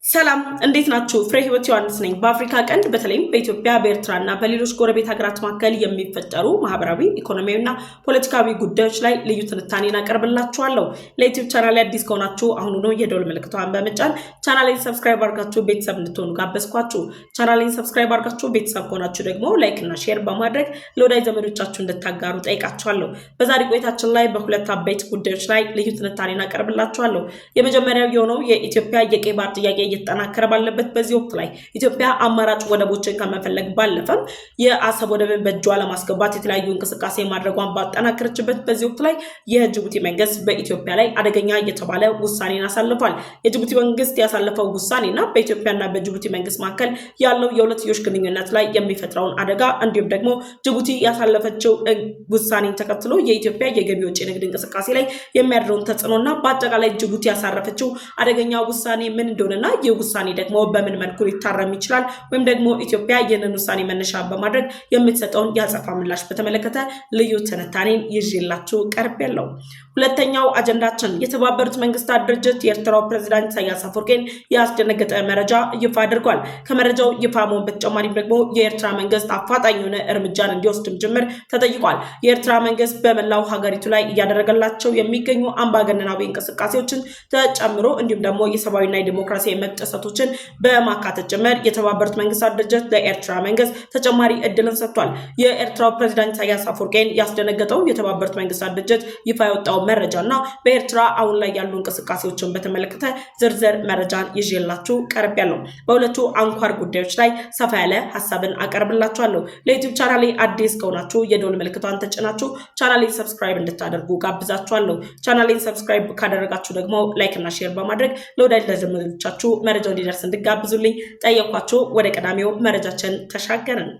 ሰላም እንዴት ናችሁ? ፍሬ ህይወት ዮሐንስ ነኝ። በአፍሪካ ቀንድ በተለይም በኢትዮጵያ በኤርትራና በሌሎች ጎረቤት ሀገራት መካከል የሚፈጠሩ ማህበራዊ፣ ኢኮኖሚያዊና ፖለቲካዊ ጉዳዮች ላይ ልዩ ትንታኔን አቀርብላችኋለሁ። ለዩቲዩብ ቻናሌ አዲስ ከሆናችሁ አሁኑኑ የደወል ምልክቷን በመጫን ቻናሌን ሰብስክራይብ አድርጋችሁ ቤተሰብ እንድትሆኑ ጋበዝኳችሁ። ቻናሌን ሰብስክራይብ አድርጋችሁ ቤተሰብ ከሆናችሁ ደግሞ ላይክ እና ሼር በማድረግ ለወዳጅ ዘመዶቻችሁ እንድታጋሩ ጠይቃችኋለሁ። በዛሬ ቆይታችን ላይ በሁለት አበይት ጉዳዮች ላይ ልዩ ትንታኔን አቀርብላችኋለሁ። የመጀመሪያው የሆነው የኢትዮጵያ የቀይ ባህር ጥያቄ እየተጠናከረ ባለበት በዚህ ወቅት ላይ ኢትዮጵያ አማራጭ ወደቦችን ከመፈለግ ባለፈም የአሰብ ወደብን በእጇ ለማስገባት የተለያዩ እንቅስቃሴ ማድረጓን ባጠናከረችበት በዚህ ወቅት ላይ የጅቡቲ መንግስት በኢትዮጵያ ላይ አደገኛ የተባለ ውሳኔን አሳልፏል። የጅቡቲ መንግስት ያሳለፈው ውሳኔና በኢትዮጵያና በጅቡቲ መንግስት መካከል ያለው የሁለትዮሽ ግንኙነት ላይ የሚፈጥረውን አደጋ እንዲሁም ደግሞ ጅቡቲ ያሳለፈችው ውሳኔን ተከትሎ የኢትዮጵያ የገቢ ወጪ ንግድ እንቅስቃሴ ላይ የሚያደርገውን ተጽዕኖና በአጠቃላይ ጅቡቲ ያሳረፈችው አደገኛ ውሳኔ ምን እንደሆነና ይህ ውሳኔ ደግሞ በምን መልኩ ሊታረም ይችላል ወይም ደግሞ ኢትዮጵያ ይህንን ውሳኔ መነሻ በማድረግ የምትሰጠውን ያጸፋ ምላሽ በተመለከተ ልዩ ትንታኔን ይዤላችሁ ቀርቤያለሁ። ሁለተኛው አጀንዳችን የተባበሩት መንግስታት ድርጅት የኤርትራው ፕሬዝዳንት ኢሳያስ አፈወርቂን ያስደነገጠ መረጃ ይፋ አድርጓል። ከመረጃው ይፋ መሆን በተጨማሪም ደግሞ የኤርትራ መንግስት አፋጣኝ የሆነ እርምጃን እንዲወስድም ጭምር ተጠይቋል። የኤርትራ መንግስት በመላው ሀገሪቱ ላይ እያደረገላቸው የሚገኙ አምባገነናዊ እንቅስቃሴዎችን ተጨምሮ እንዲሁም ደግሞ የሰብአዊና የዲሞክራሲያዊ መብት ጥሰቶችን በማካተት ጭምር የተባበሩት መንግስታት ድርጅት ለኤርትራ መንግስት ተጨማሪ እድልን ሰጥቷል። የኤርትራው ፕሬዝዳንት ኢሳያስ አፈወርቂን ያስደነገጠው የተባበሩት መንግስታት ድርጅት ይፋ ያወጣው መረጃና በኤርትራ አሁን ላይ ያሉ እንቅስቃሴዎችን በተመለከተ ዝርዝር መረጃን ይዤላችሁ ቀርቤያለሁ። በሁለቱ አንኳር ጉዳዮች ላይ ሰፋ ያለ ሐሳብን አቀርብላችኋለሁ። ለዩቲዩብ ቻናሌ አዲስ ከሆናችሁ የደወል ምልክቷን ተጭናችሁ ቻናሌን ሰብስክራይብ እንድታደርጉ ጋብዛችኋለሁ። ቻናሌን ሰብስክራይብ ካደረጋችሁ ደግሞ ላይክ እና ሼር በማድረግ ለወዳጅ ለዘመዶቻችሁ መረጃው እንዲደርስ እንድጋብዙልኝ ጠየኳችሁ። ወደ ቀዳሚው መረጃችን ተሻገርን።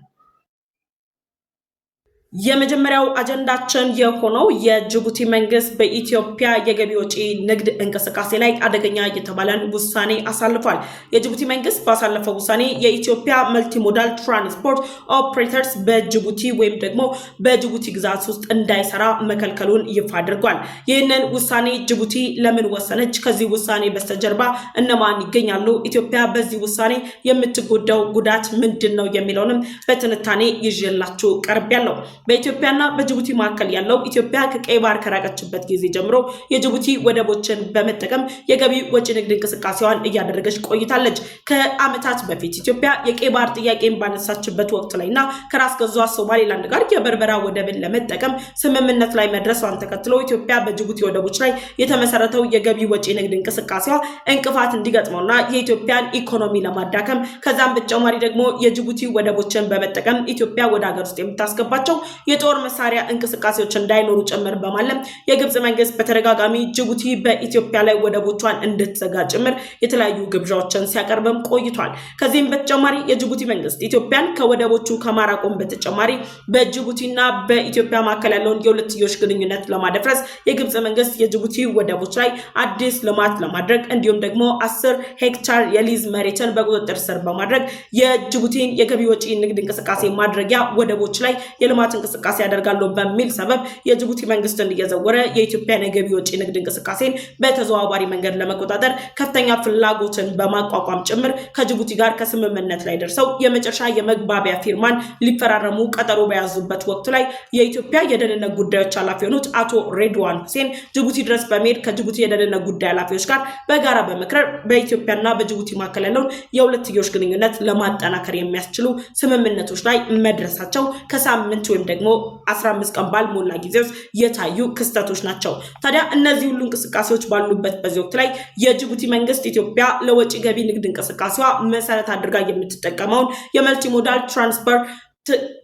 የመጀመሪያው አጀንዳችን የሆነው የጅቡቲ መንግስት በኢትዮጵያ የገቢ ወጪ ንግድ እንቅስቃሴ ላይ አደገኛ የተባለን ውሳኔ አሳልፏል። የጅቡቲ መንግስት ባሳለፈው ውሳኔ የኢትዮጵያ መልቲሞዳል ትራንስፖርት ኦፕሬተርስ በጅቡቲ ወይም ደግሞ በጅቡቲ ግዛት ውስጥ እንዳይሰራ መከልከሉን ይፋ አድርጓል። ይህንን ውሳኔ ጅቡቲ ለምን ወሰነች? ከዚህ ውሳኔ በስተጀርባ እነማን ይገኛሉ? ኢትዮጵያ በዚህ ውሳኔ የምትጎዳው ጉዳት ምንድን ነው የሚለውንም በትንታኔ ይዤላችሁ ቀርቤያለሁ። በኢትዮጵያና በጅቡቲ መካከል ያለው ኢትዮጵያ ከቀይ ባህር ከራቀችበት ጊዜ ጀምሮ የጅቡቲ ወደቦችን በመጠቀም የገቢ ወጪ ንግድ እንቅስቃሴዋን እያደረገች ቆይታለች። ከዓመታት በፊት ኢትዮጵያ የቀይ ባህር ጥያቄን ባነሳችበት ወቅት ላይና ከራስ ገዟ ሶማሌላንድ ጋር የበርበራ ወደብን ለመጠቀም ስምምነት ላይ መድረሷን ተከትሎ ኢትዮጵያ በጅቡቲ ወደቦች ላይ የተመሰረተው የገቢ ወጪ ንግድ እንቅስቃሴዋ እንቅፋት እንዲገጥመውና የኢትዮጵያን ኢኮኖሚ ለማዳከም ከዛም በተጨማሪ ደግሞ የጅቡቲ ወደቦችን በመጠቀም ኢትዮጵያ ወደ ሀገር ውስጥ የምታስገባቸው የጦር መሳሪያ እንቅስቃሴዎች እንዳይኖሩ ጭምር በማለም የግብጽ መንግስት በተደጋጋሚ ጅቡቲ በኢትዮጵያ ላይ ወደቦቿን እንድትዘጋ ጭምር የተለያዩ ግብዣዎችን ሲያቀርብም ቆይቷል። ከዚህም በተጨማሪ የጅቡቲ መንግስት ኢትዮጵያን ከወደቦቹ ከማራቆም በተጨማሪ በጅቡቲና በኢትዮጵያ መካከል ያለውን የሁለትዮሽ ግንኙነት ለማደፍረስ የግብጽ መንግስት የጅቡቲ ወደቦች ላይ አዲስ ልማት ለማድረግ እንዲሁም ደግሞ 10 ሄክታር የሊዝ መሬትን በቁጥጥር ስር በማድረግ የጅቡቲን የገቢ ወጪ ንግድ እንቅስቃሴ ማድረጊያ ወደቦች ላይ የልማት እንቅስቃሴ ያደርጋሉ በሚል ሰበብ የጅቡቲ መንግስትን እየዘወረ የኢትዮጵያን የገቢ ወጪ ንግድ እንቅስቃሴን በተዘዋዋሪ መንገድ ለመቆጣጠር ከፍተኛ ፍላጎትን በማቋቋም ጭምር ከጅቡቲ ጋር ከስምምነት ላይ ደርሰው የመጨረሻ የመግባቢያ ፊርማን ሊፈራረሙ ቀጠሮ በያዙበት ወቅት ላይ የኢትዮጵያ የደህንነት ጉዳዮች ኃላፊ የሆኑት አቶ ሬድዋን ሁሴን ጅቡቲ ድረስ በመሄድ ከጅቡቲ የደህንነት ጉዳይ ኃላፊዎች ጋር በጋራ በመክረር በኢትዮጵያና በጅቡቲ መካከል ያለውን የሁለትዮሽ ግንኙነት ለማጠናከር የሚያስችሉ ስምምነቶች ላይ መድረሳቸው ከሳምንት ወይም ደግሞ 15 ቀን ባልሞላ ጊዜ ውስጥ የታዩ ክስተቶች ናቸው። ታዲያ እነዚህ ሁሉ እንቅስቃሴዎች ባሉበት በዚህ ወቅት ላይ የጅቡቲ መንግስት ኢትዮጵያ ለወጪ ገቢ ንግድ እንቅስቃሴዋ መሰረት አድርጋ የምትጠቀመውን የመልቲሞዳል ትራንስፖርት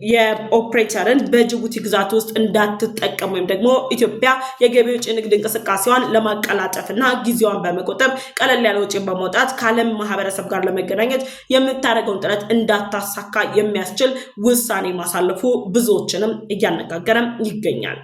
የኦፕሬተርን በጅቡቲ ግዛት ውስጥ እንዳትጠቀም ወይም ደግሞ ኢትዮጵያ የገቢ ወጪ ንግድ እንቅስቃሴዋን ለማቀላጠፍና ጊዜዋን በመቆጠብ ቀለል ያለ ወጪ በማውጣት ከዓለም ማህበረሰብ ጋር ለመገናኘት የምታደርገውን ጥረት እንዳታሳካ የሚያስችል ውሳኔ ማሳለፉ ብዙዎችንም እያነጋገረም ይገኛል።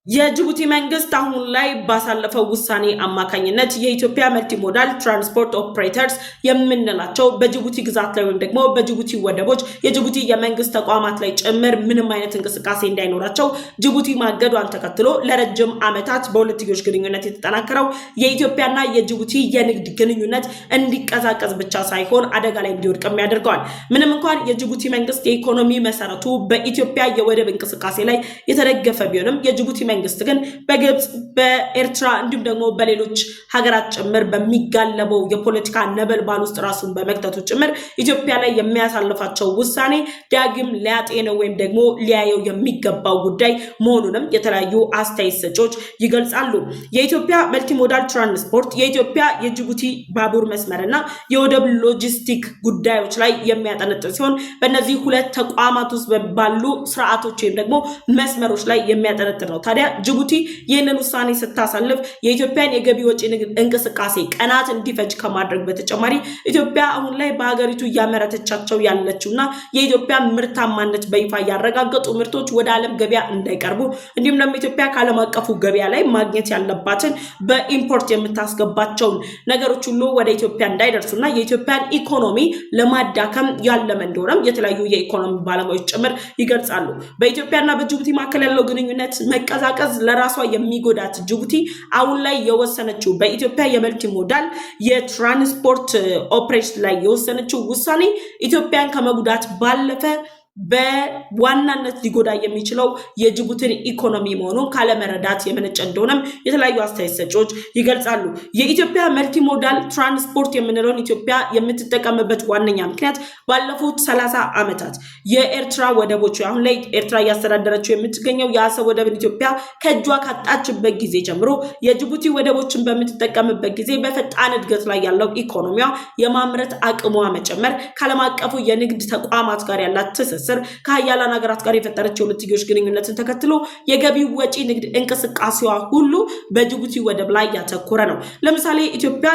የጅቡቲ መንግስት አሁን ላይ ባሳለፈው ውሳኔ አማካኝነት የኢትዮጵያ መልቲሞዳል ትራንስፖርት ኦፕሬተርስ የምንላቸው በጅቡቲ ግዛት ላይ ወይም ደግሞ በጅቡቲ ወደቦች የጅቡቲ የመንግስት ተቋማት ላይ ጭምር ምንም አይነት እንቅስቃሴ እንዳይኖራቸው ጅቡቲ ማገዷን ተከትሎ ለረጅም ዓመታት በሁለትዮሽ ግንኙነት የተጠናከረው የኢትዮጵያና የጅቡቲ የንግድ ግንኙነት እንዲቀዛቀዝ ብቻ ሳይሆን አደጋ ላይ እንዲወድቅም ያደርገዋል። ምንም እንኳን የጅቡቲ መንግስት የኢኮኖሚ መሰረቱ በኢትዮጵያ የወደብ እንቅስቃሴ ላይ የተደገፈ ቢሆንም የጅቡቲ መንግስት ግን በግብጽ በኤርትራ እንዲሁም ደግሞ በሌሎች ሀገራት ጭምር በሚጋለበው የፖለቲካ ነበልባል ውስጥ ራሱን በመክተቱ ጭምር ኢትዮጵያ ላይ የሚያሳልፋቸው ውሳኔ ዳግም ሊያጤነው ወይም ደግሞ ሊያየው የሚገባው ጉዳይ መሆኑንም የተለያዩ አስተያየት ሰጪዎች ይገልጻሉ። የኢትዮጵያ መልቲሞዳል ትራንስፖርት የኢትዮጵያ የጅቡቲ ባቡር መስመርና የወደብ ሎጂስቲክ ጉዳዮች ላይ የሚያጠነጥን ሲሆን በእነዚህ ሁለት ተቋማት ውስጥ ባሉ ስርዓቶች ወይም ደግሞ መስመሮች ላይ የሚያጠነጥን ነው። ታዲያ ጅቡቲ ይህንን ውሳኔ ስታሳልፍ የኢትዮጵያን የገቢ ወጪ እንቅስቃሴ ቀናት እንዲፈጅ ከማድረግ በተጨማሪ ኢትዮጵያ አሁን ላይ በሀገሪቱ እያመረተቻቸው ያለችውና የኢትዮጵያ ምርታማነት በይፋ ያረጋገጡ ምርቶች ወደ ዓለም ገበያ እንዳይቀርቡ እንዲሁም ደግሞ ኢትዮጵያ ከዓለም አቀፉ ገበያ ላይ ማግኘት ያለባትን በኢምፖርት የምታስገባቸውን ነገሮች ሁሉ ወደ ኢትዮጵያ እንዳይደርሱና የኢትዮጵያን ኢኮኖሚ ለማዳከም ያለመ እንደሆነም የተለያዩ የኢኮኖሚ ባለሙያዎች ጭምር ይገልጻሉ። በኢትዮጵያና በጅቡቲ መካከል ያለው ግንኙነት መቀዛቀዝ ለራሷ የሚጎዳት ጅቡቲ አሁን ላይ የወሰነችው በኢትዮጵያ የመልቲሞዳል የትራንስፖርት ኦፕሬሽን ላይ የወሰነችው ውሳኔ ኢትዮጵያን ከመጉዳት ባለፈ በዋናነት ሊጎዳ የሚችለው የጅቡቲን ኢኮኖሚ መሆኑን ካለመረዳት የመነጨ እንደሆነም የተለያዩ አስተያየት ሰጪዎች ይገልጻሉ። የኢትዮጵያ መልቲሞዳል ትራንስፖርት የምንለውን ኢትዮጵያ የምትጠቀምበት ዋነኛ ምክንያት ባለፉት 30 ዓመታት የኤርትራ ወደቦች አሁን ላይ ኤርትራ እያስተዳደረችው የምትገኘው የአሰብ ወደብን ኢትዮጵያ ከእጇ ካጣችበት ጊዜ ጀምሮ የጅቡቲ ወደቦችን በምትጠቀምበት ጊዜ በፈጣን እድገት ላይ ያለው ኢኮኖሚዋ የማምረት አቅሟ መጨመር ከዓለም አቀፉ የንግድ ተቋማት ጋር ያላት ትስስር ከሀያላን ሀገራት ጋር የፈጠረችው ሁለትዮሽ ግንኙነትን ተከትሎ የገቢ ወጪ ንግድ እንቅስቃሴዋ ሁሉ በጅቡቲ ወደብ ላይ ያተኮረ ነው። ለምሳሌ ኢትዮጵያ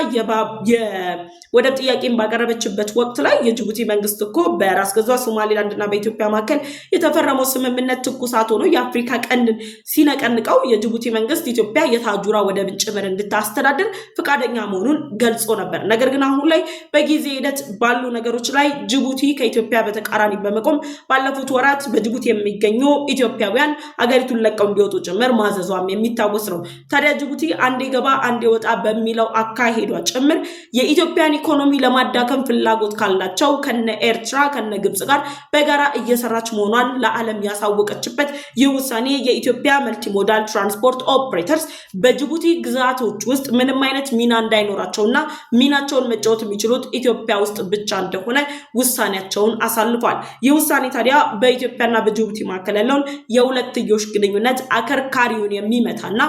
የወደብ ጥያቄን ባቀረበችበት ወቅት ላይ የጅቡቲ መንግስት እኮ በራስ ገዟ ሶማሊላንድና በኢትዮጵያ መካከል የተፈረመው ስምምነት ትኩሳት ሆኖ የአፍሪካ ቀንድን ሲነቀንቀው የጅቡቲ መንግስት ኢትዮጵያ የታጁራ ወደብን ጭምር እንድታስተዳድር ፈቃደኛ መሆኑን ገልጾ ነበር። ነገር ግን አሁን ላይ በጊዜ ሂደት ባሉ ነገሮች ላይ ጅቡቲ ከኢትዮጵያ በተቃራኒ በመቆም ባለፉት ወራት በጅቡቲ የሚገኙ ኢትዮጵያውያን አገሪቱን ለቀው እንዲወጡ ጭምር ማዘዟም የሚታወስ ነው። ታዲያ ጅቡቲ አንዴ ገባ አንዴ ወጣ በሚለው አካሄዷ ጭምር የኢትዮጵያን ኢኮኖሚ ለማዳከም ፍላጎት ካላቸው ከነ ኤርትራ ከነ ግብጽ ጋር በጋራ እየሰራች መሆኗን ለዓለም ያሳወቀችበት ይህ ውሳኔ የኢትዮጵያ መልቲሞዳል ትራንስፖርት ኦፕሬተርስ በጅቡቲ ግዛቶች ውስጥ ምንም አይነት ሚና እንዳይኖራቸውና ሚናቸውን መጫወት የሚችሉት ኢትዮጵያ ውስጥ ብቻ እንደሆነ ውሳኔያቸውን አሳልፏል። ይህ ውሳኔ ታዲያ በኢትዮጵያና በጅቡቲ መካከል ያለውን የሁለትዮሽ ግንኙነት አከርካሪውን የሚመታና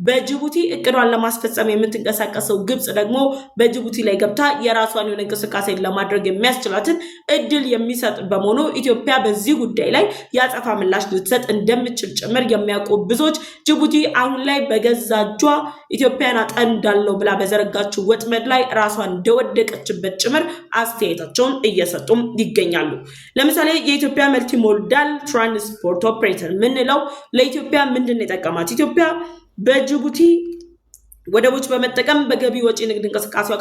በጅቡቲ እቅዷን ለማስፈጸም የምትንቀሳቀሰው ግብጽ ደግሞ በጅቡቲ ላይ ገብታ የራሷን የሆነ እንቅስቃሴ ለማድረግ የሚያስችላትን እድል የሚሰጥ በመሆኑ ኢትዮጵያ በዚህ ጉዳይ ላይ ያጸፋ ምላሽ ልትሰጥ እንደምትችል ጭምር የሚያውቁ ብዙዎች ጅቡቲ አሁን ላይ በገዛ እጇ ኢትዮጵያን አጠንዳለሁ ብላ በዘረጋችው ወጥመድ ላይ ራሷን እንደወደቀችበት ጭምር አስተያየታቸውን እየሰጡም ይገኛሉ። ለምሳሌ የኢትዮጵያ መልቲሞዳል ትራንስፖርት ኦፕሬተር ምንለው ለኢትዮጵያ ምንድን የጠቀማት? ኢትዮጵያ በጅቡቲ ወደቦች በመጠቀም በገቢ ወጪ ንግድ እንቅስቃሴዋ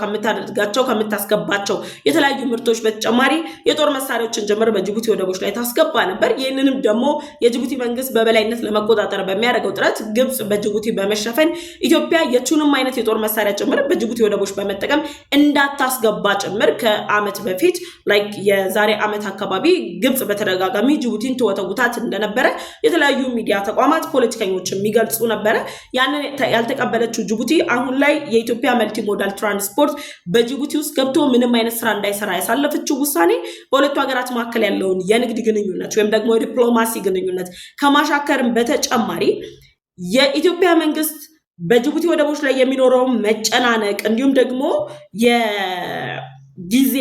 ከምታስገባቸው የተለያዩ ምርቶች በተጨማሪ የጦር መሳሪያዎችን ጀምር በጅቡቲ ወደቦች ላይ ታስገባ ነበር። ይህንንም ደግሞ የጅቡቲ መንግስት በበላይነት ለመቆጣጠር በሚያደርገው ጥረት ግብጽ በጅቡቲ በመሸፈን ኢትዮጵያ የቱንም አይነት የጦር መሳሪያ ጭምር በጅቡቲ ወደቦች በመጠቀም እንዳታስገባ ጭምር ከዓመት በፊት የዛሬ ዓመት አካባቢ ግብጽ በተደጋጋሚ ጅቡቲን ትወተውታት እንደነበረ የተለያዩ ሚዲያ ተቋማት ፖለቲከኞች የሚገልጹ ነበረ። ያንን ያልተቀበለችው ጅቡቲ አሁን ላይ የኢትዮጵያ መልቲሞዳል ትራንስፖርት በጅቡቲ ውስጥ ገብቶ ምንም አይነት ስራ እንዳይሰራ ያሳለፈችው ውሳኔ በሁለቱ ሀገራት መካከል ያለውን የንግድ ግንኙነት ወይም ደግሞ የዲፕሎማሲ ግንኙነት ከማሻከርም በተጨማሪ የኢትዮጵያ መንግስት በጅቡቲ ወደቦች ላይ የሚኖረው መጨናነቅ እንዲሁም ደግሞ ጊዜ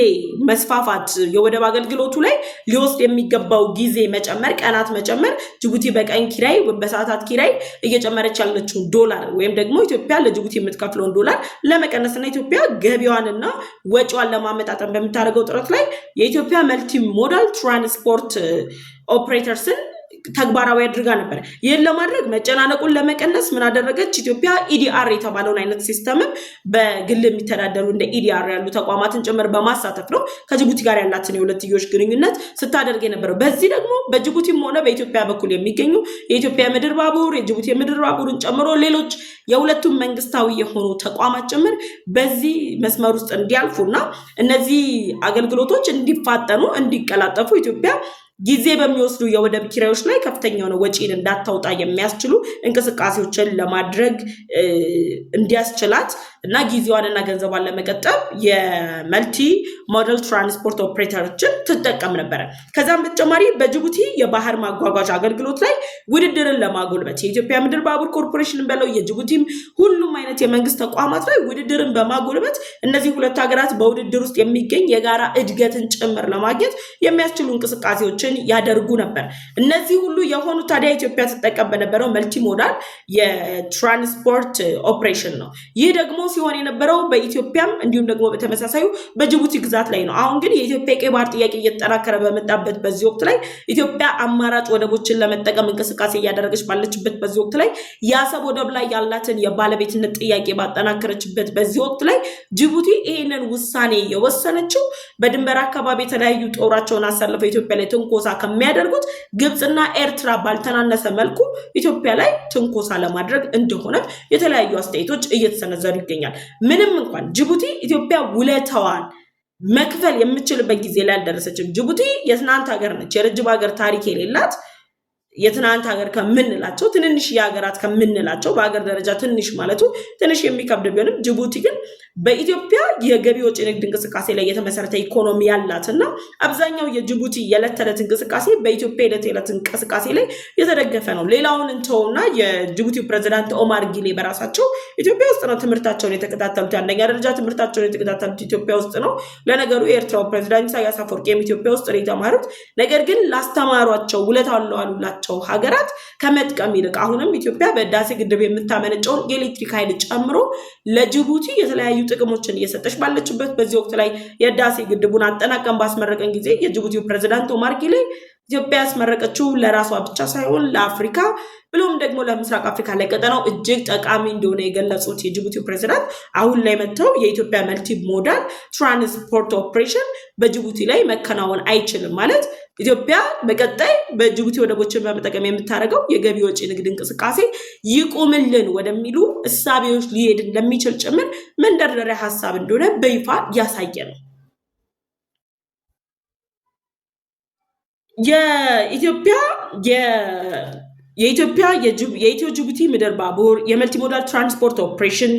መስፋፋት የወደብ አገልግሎቱ ላይ ሊወስድ የሚገባው ጊዜ መጨመር ቀናት መጨመር ጅቡቲ በቀን ኪራይ በሰዓታት ኪራይ እየጨመረች ያለችው ዶላር ወይም ደግሞ ኢትዮጵያ ለጅቡቲ የምትከፍለውን ዶላር ለመቀነስና ኢትዮጵያ ገቢዋንና ወጪዋን ለማመጣጠን በምታደርገው ጥረት ላይ የኢትዮጵያ መልቲሞዳል ትራንስፖርት ኦፕሬተርስን ተግባራዊ አድርጋ ነበር። ይህን ለማድረግ መጨናነቁን ለመቀነስ ምን አደረገች? ኢትዮጵያ ኢዲአር የተባለውን አይነት ሲስተምን በግል የሚተዳደሩ እንደ ኢዲአር ያሉ ተቋማትን ጭምር በማሳተፍ ነው ከጅቡቲ ጋር ያላትን የሁለትዮሽ ግንኙነት ስታደርግ የነበረው። በዚህ ደግሞ በጅቡቲም ሆነ በኢትዮጵያ በኩል የሚገኙ የኢትዮጵያ ምድር ባቡር፣ የጅቡቲ ምድር ባቡርን ጨምሮ ሌሎች የሁለቱም መንግስታዊ የሆኑ ተቋማት ጭምር በዚህ መስመር ውስጥ እንዲያልፉና እነዚህ አገልግሎቶች እንዲፋጠኑ እንዲቀላጠፉ ኢትዮጵያ ጊዜ በሚወስዱ የወደብ ኪራዮች ላይ ከፍተኛ የሆነ ወጪን እንዳታውጣ የሚያስችሉ እንቅስቃሴዎችን ለማድረግ እንዲያስችላት እና ጊዜዋንና ገንዘቧን ለመቆጠብ የመልቲ ሞደል ትራንስፖርት ኦፕሬተሮችን ትጠቀም ነበረ። ከዛም በተጨማሪ በጅቡቲ የባህር ማጓጓዣ አገልግሎት ላይ ውድድርን ለማጎልበት የኢትዮጵያ ምድር ባቡር ኮርፖሬሽን በለው የጅቡቲም ሁሉም አይነት የመንግስት ተቋማት ላይ ውድድርን በማጎልበት እነዚህ ሁለት ሀገራት በውድድር ውስጥ የሚገኝ የጋራ እድገትን ጭምር ለማግኘት የሚያስችሉ እንቅስቃሴዎችን ያደርጉ ነበር። እነዚህ ሁሉ የሆኑ ታዲያ ኢትዮጵያ ትጠቀም በነበረው መልቲ ሞዳል የትራንስፖርት ኦፕሬሽን ነው። ይህ ደግሞ ሲሆን የነበረው በኢትዮጵያም እንዲሁም ደግሞ በተመሳሳዩ በጅቡቲ ግዛት ላይ ነው። አሁን ግን የኢትዮጵያ ቀይ ባህር ጥያቄ እየተጠናከረ በመጣበት በዚህ ወቅት ላይ ኢትዮጵያ አማራጭ ወደቦችን ለመጠቀም እንቅስቃሴ እያደረገች ባለችበት በዚህ ወቅት ላይ የአሰብ ወደብ ላይ ያላትን የባለቤትነት ጥያቄ ባጠናከረችበት በዚህ ወቅት ላይ ጅቡቲ ይህንን ውሳኔ የወሰነችው በድንበር አካባቢ የተለያዩ ጦራቸውን አሳልፈው ኢትዮጵያ ላይ ትንኮሳ ከሚያደርጉት ግብፅና ኤርትራ ባልተናነሰ መልኩ ኢትዮጵያ ላይ ትንኮሳ ለማድረግ እንደሆነ የተለያዩ አስተያየቶች እየተሰነዘሩ ይገኛል። ምንም እንኳን ጅቡቲ ኢትዮጵያ ውለታዋን መክፈል የምትችልበት ጊዜ ላይ አልደረሰችም። ጅቡቲ የትናንት ሀገር ነች። የረጅም ሀገር ታሪክ የሌላት የትናንት ሀገር ከምንላቸው ትንንሽ የሀገራት ከምንላቸው በሀገር ደረጃ ትንሽ ማለቱ ትንሽ የሚከብድ ቢሆንም ጅቡቲ ግን በኢትዮጵያ የገቢ ወጪ ንግድ እንቅስቃሴ ላይ የተመሰረተ ኢኮኖሚ ያላትና አብዛኛው የጅቡቲ የዕለት ተዕለት እንቅስቃሴ በኢትዮጵያ የዕለት እንቅስቃሴ ላይ የተደገፈ ነው። ሌላውን እንተውና የጅቡቲው ፕሬዝዳንት ኦማር ጊሌ በራሳቸው ኢትዮጵያ ውስጥ ነው ትምህርታቸውን የተከታተሉት። አንደኛ ደረጃ ትምህርታቸውን የተከታተሉት ኢትዮጵያ ውስጥ ነው። ለነገሩ የኤርትራው ፕሬዝዳንት ኢሳያስ አፈወርቂም ኢትዮጵያ ውስጥ ነው የተማሩት። ነገር ግን ላስተማሯቸው ውለታ አለዋሉላቸው ሀገራት ከመጥቀም ይልቅ አሁንም ኢትዮጵያ በህዳሴ ግድብ የምታመነጨውን የኤሌክትሪክ ኃይል ጨምሮ ለጅቡቲ የተለያዩ ጥቅሞችን እየሰጠች ባለችበት በዚህ ወቅት ላይ የህዳሴ ግድቡን አጠናቀን ባስመረቀን ጊዜ የጅቡቲው ፕሬዝዳንት ኦማር ጊሌ ኢትዮጵያ ያስመረቀችው ለራሷ ብቻ ሳይሆን ለአፍሪካ ብሎም ደግሞ ለምስራቅ አፍሪካ ለቀጠናው እጅግ ጠቃሚ እንደሆነ የገለጹት የጅቡቲው ፕሬዝዳንት አሁን ላይ መጥተው የኢትዮጵያ መልቲ ሞዳል ትራንስፖርት ኦፕሬሽን በጅቡቲ ላይ መከናወን አይችልም ማለት ኢትዮጵያ በቀጣይ በጅቡቲ ወደቦችን በመጠቀም የምታደርገው የገቢ ወጪ ንግድ እንቅስቃሴ ይቆምልን ወደሚሉ እሳቤዎች ሊሄድ እንደሚችል ጭምር መንደርደሪያ ሀሳብ እንደሆነ በይፋ ያሳየ ነው። የኢትዮ ጅቡቲ ምድር ባቡር የመልቲሞዳል ትራንስፖርት ኦፕሬሽን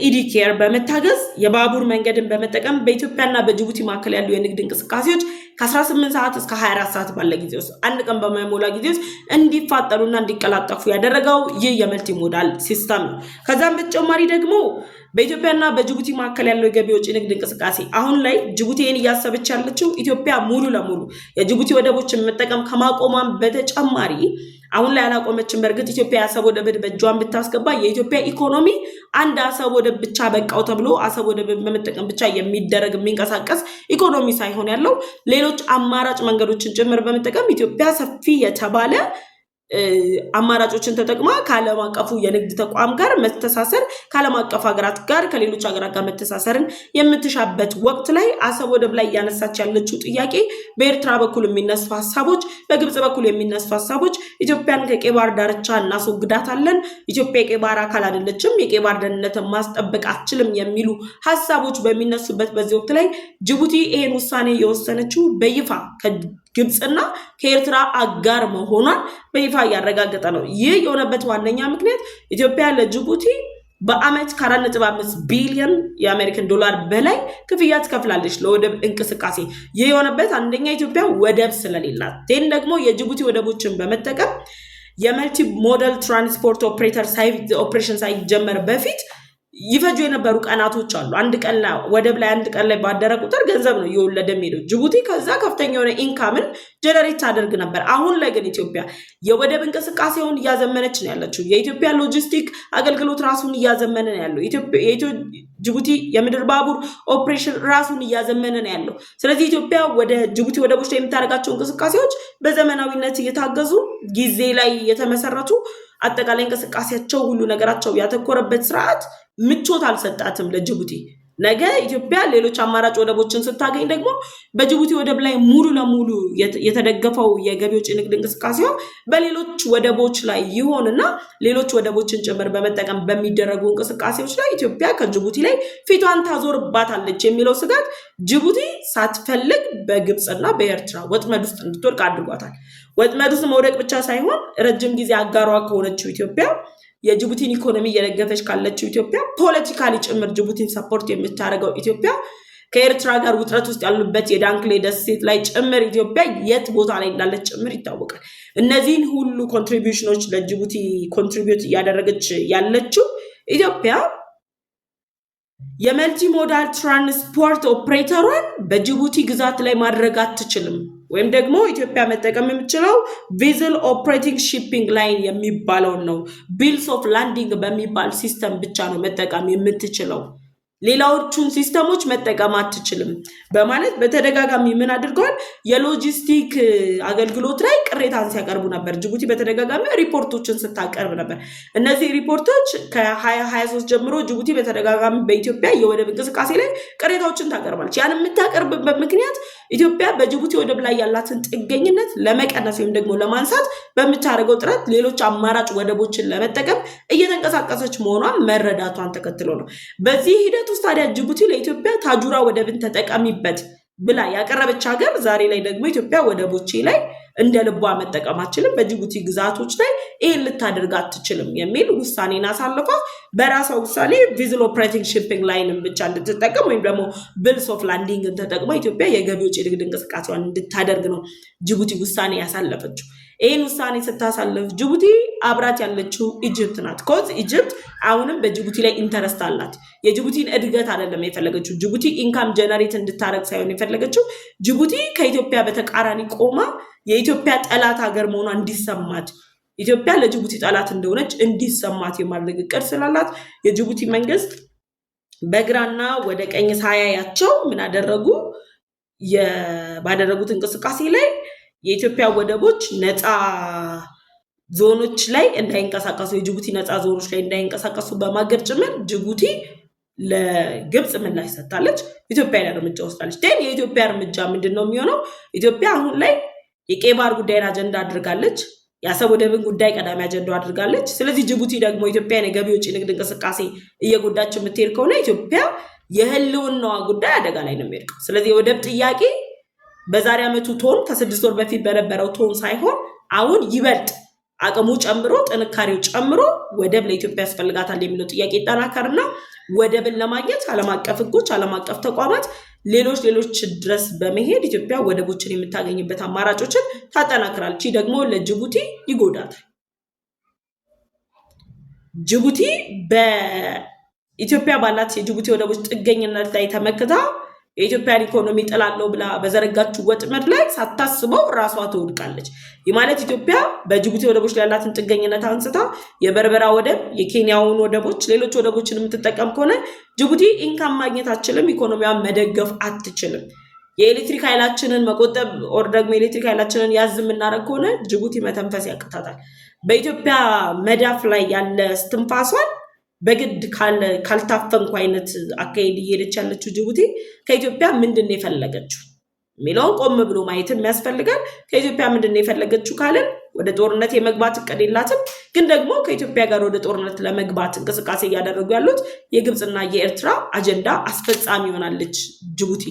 ኢዲኬር በመታገዝ የባቡር መንገድን በመጠቀም በኢትዮጵያና በጅቡቲ መካከል ያሉ የንግድ እንቅስቃሴዎች ከ18 ሰዓት እስከ 24 ሰዓት ባለ ጊዜ ውስጥ አንድ ቀን በማይሞላ ጊዜ ውስጥ እንዲፋጠኑና እንዲቀላጠፉ ያደረገው ይህ የመልቲሞዳል ሲስተም ነው። ከዛም በተጨማሪ ደግሞ በኢትዮጵያና በጅቡቲ መካከል ያለው የገቢ ወጪ ንግድ እንቅስቃሴ አሁን ላይ ጅቡቲን እያሰበች ያለችው ኢትዮጵያ ሙሉ ለሙሉ የጅቡቲ ወደቦችን መጠቀም ከማቆሟን በተጨማሪ አሁን ላይ አላቆመችም። በእርግጥ ኢትዮጵያ የአሰብ ወደብ በእጇን ብታስገባ የኢትዮጵያ ኢኮኖሚ አንድ አሰብ ወደብ ብቻ በቃው ተብሎ አሰብ ወደብ በመጠቀም ብቻ የሚደረግ የሚንቀሳቀስ ኢኮኖሚ ሳይሆን ያለው ሌሎች አማራጭ መንገዶችን ጭምር በመጠቀም ኢትዮጵያ ሰፊ የተባለ አማራጮችን ተጠቅማ ከዓለም አቀፉ የንግድ ተቋም ጋር መተሳሰር ከዓለም አቀፍ ሀገራት ጋር ከሌሎች ሀገራት ጋር መተሳሰርን የምትሻበት ወቅት ላይ አሰብ ወደብ ላይ እያነሳች ያለችው ጥያቄ በኤርትራ በኩል የሚነሱ ሀሳቦች፣ በግብጽ በኩል የሚነሱ ሀሳቦች ኢትዮጵያን ከቀይ ባህር ዳርቻ እናስወግዳታለን፣ ኢትዮጵያ የቀይ ባህር አካል አይደለችም፣ የቀይ ባህር ደህንነትን ማስጠበቅ አትችልም የሚሉ ሀሳቦች በሚነሱበት በዚህ ወቅት ላይ ጅቡቲ ይሄን ውሳኔ የወሰነችው በይፋ ግብጽና ከኤርትራ አጋር መሆኗን በይፋ እያረጋገጠ ነው። ይህ የሆነበት ዋነኛ ምክንያት ኢትዮጵያ ለጅቡቲ በአመት ከ4.5 ቢሊዮን የአሜሪካን ዶላር በላይ ክፍያ ትከፍላለች ለወደብ እንቅስቃሴ። ይህ የሆነበት አንደኛ ኢትዮጵያ ወደብ ስለሌላት፣ ቴን ደግሞ የጅቡቲ ወደቦችን በመጠቀም የመልቲ ሞደል ትራንስፖርት ኦፕሬሽን ሳይጀመር በፊት ይፈጁ የነበሩ ቀናቶች አሉ። አንድ ቀን ላይ ወደብ ላይ አንድ ቀን ላይ ባደረ ቁጥር ገንዘብ ነው እየወለደ የሚሄደው። ጅቡቲ ከዛ ከፍተኛ የሆነ ኢንካምን ጀነሬት ታደርግ ነበር። አሁን ላይ ግን ኢትዮጵያ የወደብ እንቅስቃሴውን እያዘመነች ነው ያለችው። የኢትዮጵያ ሎጂስቲክ አገልግሎት ራሱን እያዘመነ ነው ያለው። የኢትዮ ጅቡቲ የምድር ባቡር ኦፕሬሽን ራሱን እያዘመነ ነው ያለው። ስለዚህ ኢትዮጵያ ወደ ጅቡቲ ወደቦች ላይ የምታደርጋቸው እንቅስቃሴዎች በዘመናዊነት እየታገዙ ጊዜ ላይ የተመሰረቱ አጠቃላይ እንቅስቃሴያቸው ሁሉ ነገራቸው ያተኮረበት ስርዓት ምቾት አልሰጣትም ለጅቡቲ። ነገ ኢትዮጵያ ሌሎች አማራጭ ወደቦችን ስታገኝ ደግሞ በጅቡቲ ወደብ ላይ ሙሉ ለሙሉ የተደገፈው የገቢዎች ንግድ እንቅስቃሴው በሌሎች ወደቦች ላይ ይሆንና ሌሎች ወደቦችን ጭምር በመጠቀም በሚደረጉ እንቅስቃሴዎች ላይ ኢትዮጵያ ከጅቡቲ ላይ ፊቷን ታዞርባታለች የሚለው ስጋት ጅቡቲ ሳትፈልግ በግብፅና በኤርትራ ወጥመድ ውስጥ እንድትወድቅ አድርጓታል። ወጥመድ ውስጥ መውደቅ ብቻ ሳይሆን ረጅም ጊዜ አጋሯ ከሆነችው ኢትዮጵያ የጅቡቲን ኢኮኖሚ እየደገፈች ካለችው ኢትዮጵያ ፖለቲካሊ ጭምር ጅቡቲን ሰፖርት የምታደርገው ኢትዮጵያ ከኤርትራ ጋር ውጥረት ውስጥ ያሉበት የዳንክሌ ደሴት ላይ ጭምር ኢትዮጵያ የት ቦታ ላይ እንዳለች ጭምር ይታወቃል። እነዚህን ሁሉ ኮንትሪቢዩሽኖች ለጅቡቲ ኮንትሪቢዩት እያደረገች ያለችው ኢትዮጵያ የመልቲ ሞዳል ትራንስፖርት ኦፕሬተሯን በጅቡቲ ግዛት ላይ ማድረግ አትችልም። ወይም ደግሞ ኢትዮጵያ መጠቀም የምትችለው ቪዝል ኦፕሬቲንግ ሺፒንግ ላይን የሚባለውን ነው። ቢልስ ኦፍ ላንዲንግ በሚባል ሲስተም ብቻ ነው መጠቀም የምትችለው። ሌላዎቹን ሲስተሞች መጠቀም አትችልም በማለት በተደጋጋሚ ምን አድርገዋል? የሎጂስቲክ አገልግሎት ላይ ቅሬታን ሲያቀርቡ ነበር። ጅቡቲ በተደጋጋሚ ሪፖርቶችን ስታቀርብ ነበር። እነዚህ ሪፖርቶች ከ2023 ጀምሮ ጅቡቲ በተደጋጋሚ በኢትዮጵያ የወደብ እንቅስቃሴ ላይ ቅሬታዎችን ታቀርባለች። ያን የምታቀርብበት ምክንያት ኢትዮጵያ በጅቡቲ ወደብ ላይ ያላትን ጥገኝነት ለመቀነስ ወይም ደግሞ ለማንሳት በምታደርገው ጥረት ሌሎች አማራጭ ወደቦችን ለመጠቀም እየተንቀሳቀሰች መሆኗን መረዳቷን ተከትሎ ነው። በዚህ ሂደት ውስጥ ታዲያ ጅቡቲ ለኢትዮጵያ ታጁራ ወደብን ተጠቀሚበት ብላ ያቀረበች ሀገር ዛሬ ላይ ደግሞ ኢትዮጵያ ወደቦቼ ላይ እንደ ልቧ መጠቀም አትችልም፣ በጅቡቲ ግዛቶች ላይ ይህን ልታደርግ አትችልም የሚል ውሳኔን አሳልፋ በራሷ ውሳኔ ቪዝል ኦፕሬቲንግ ሺፒንግ ላይንን ብቻ እንድትጠቀም ወይም ደግሞ ቢልስ ኦፍ ላንዲንግን ተጠቅማ ኢትዮጵያ የገቢዎች የንግድ እንቅስቃሴዋን እንድታደርግ ነው ጅቡቲ ውሳኔ ያሳለፈችው። ይህን ውሳኔ ስታሳልፍ ጅቡቲ አብራት ያለችው ኢጅፕት ናት። ኮዝ ኢጅፕት አሁንም በጅቡቲ ላይ ኢንተረስት አላት። የጅቡቲን እድገት አይደለም የፈለገችው። ጅቡቲ ኢንካም ጀነሬት እንድታረግ ሳይሆን የፈለገችው ጅቡቲ ከኢትዮጵያ በተቃራኒ ቆማ የኢትዮጵያ ጠላት ሀገር መሆኗ እንዲሰማት፣ ኢትዮጵያ ለጅቡቲ ጠላት እንደሆነች እንዲሰማት የማድረግ እቅድ ስላላት የጅቡቲ መንግስት በግራና ወደ ቀኝ ሳያያቸው ምን አደረጉ? ባደረጉት እንቅስቃሴ ላይ የኢትዮጵያ ወደቦች ነፃ ዞኖች ላይ እንዳይንቀሳቀሱ፣ የጅቡቲ ነፃ ዞኖች ላይ እንዳይንቀሳቀሱ በማገድ ጭምር ጅቡቲ ለግብፅ ምላሽ ሰጥታለች። ኢትዮጵያ ላይ እርምጃ ወስዳለች። ግን የኢትዮጵያ እርምጃ ምንድን ነው የሚሆነው? ኢትዮጵያ አሁን ላይ የቀይ ባህር ጉዳይን አጀንዳ አድርጋለች። የአሰብ ወደብን ጉዳይ ቀዳሚ አጀንዳ አድርጋለች። ስለዚህ ጅቡቲ ደግሞ ኢትዮጵያን የገቢ ወጪ ንግድ እንቅስቃሴ እየጎዳች የምትሄድ ከሆነ ኢትዮጵያ የህልውናዋ ጉዳይ አደጋ ላይ ነው የሚወድቀው። ስለዚህ የወደብ ጥያቄ በዛሬ ዓመቱ ቶን ከ6 ወር በፊት በነበረው ቶን ሳይሆን አሁን ይበልጥ አቅሙ ጨምሮ ጥንካሬው ጨምሮ ወደብ ለኢትዮጵያ ያስፈልጋታል የሚለው ጥያቄ ይጠናከርና ወደብን ለማግኘት ዓለም አቀፍ ህጎች፣ ዓለም አቀፍ ተቋማት፣ ሌሎች ድረስ በመሄድ ኢትዮጵያ ወደቦችን የምታገኝበት አማራጮችን ታጠናክራለች። ደግሞ ለጅቡቲ ይጎዳታል። ጅቡቲ በኢትዮጵያ ባላት የጅቡቲ ወደቦች ጥገኝነት ላይ ተመክታ የኢትዮጵያን ኢኮኖሚ ጥላለው ብላ በዘረጋችው ወጥመድ ላይ ሳታስበው ራሷ ትወድቃለች። ይህ ማለት ኢትዮጵያ በጅቡቲ ወደቦች ላይ ያላትን ጥገኝነት አንስታ የበርበራ ወደብ፣ የኬንያውን ወደቦች፣ ሌሎች ወደቦችን የምትጠቀም ከሆነ ጅቡቲ ኢንካም ማግኘት አትችልም፣ ኢኮኖሚዋን መደገፍ አትችልም። የኤሌክትሪክ ኃይላችንን መቆጠብ ኦር ደግሞ የኤሌክትሪክ ኃይላችንን ያዝ የምናደርግ ከሆነ ጅቡቲ መተንፈስ ያቅታታል። በኢትዮጵያ መዳፍ ላይ ያለ እስትንፋሷን በግድ ካልታፈንኩ አይነት አካሄድ እየሄደች ያለችው ጅቡቲ ከኢትዮጵያ ምንድን ነው የፈለገችው የሚለውን ቆም ብሎ ማየትም ያስፈልጋል። ከኢትዮጵያ ምንድን ነው የፈለገችው ካልን ወደ ጦርነት የመግባት እቅድ የላትም። ግን ደግሞ ከኢትዮጵያ ጋር ወደ ጦርነት ለመግባት እንቅስቃሴ እያደረጉ ያሉት የግብፅና የኤርትራ አጀንዳ አስፈጻሚ ሆናለች ጅቡቲ።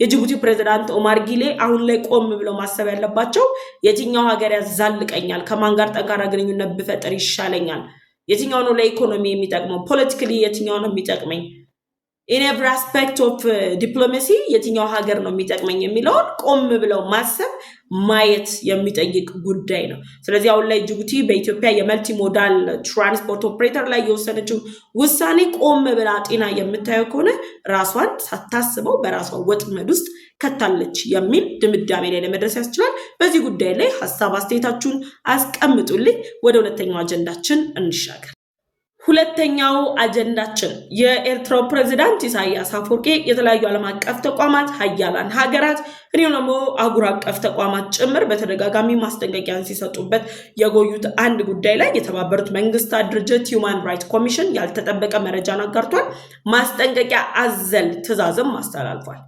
የጅቡቲ ፕሬዝዳንት ኦማር ጊሌ አሁን ላይ ቆም ብለው ማሰብ ያለባቸው የትኛው ሀገር ያዛልቀኛል፣ ከማን ጋር ጠንካራ ግንኙነት ብፈጥር ይሻለኛል፣ የትኛው ነው ለኢኮኖሚ የሚጠቅመው፣ ፖለቲካሊ የትኛው ነው የሚጠቅመኝ፣ in every aspect of diplomacy የትኛው ሀገር ነው የሚጠቅመኝ የሚለውን ቆም ብለው ማሰብ ማየት የሚጠይቅ ጉዳይ ነው። ስለዚህ አሁን ላይ ጅቡቲ በኢትዮጵያ የመልቲ ሞዳል ትራንስፖርት ኦፕሬተር ላይ የወሰነችው ውሳኔ ቆም ብላ ጤና የምታየው ከሆነ ራሷን ሳታስበው በራሷ ወጥመድ ውስጥ ከታለች የሚል ድምዳሜ ላይ ለመድረስ ያስችላል። በዚህ ጉዳይ ላይ ሐሳብ አስተያየታችሁን አስቀምጡልኝ። ወደ ሁለተኛው አጀንዳችን እንሻገር። ሁለተኛው አጀንዳችን የኤርትራው ፕሬዝዳንት ኢሳያስ አፈወርቂ የተለያዩ ዓለም አቀፍ ተቋማት፣ ሀያላን ሀገራት እንዲሁም ደግሞ አህጉር አቀፍ ተቋማት ጭምር በተደጋጋሚ ማስጠንቀቂያን ሲሰጡበት የቆዩት አንድ ጉዳይ ላይ የተባበሩት መንግስታት ድርጅት ሂውማን ራይትስ ኮሚሽን ያልተጠበቀ መረጃን አጋርቷል። ማስጠንቀቂያ አዘል ትዕዛዝም አስተላልፏል።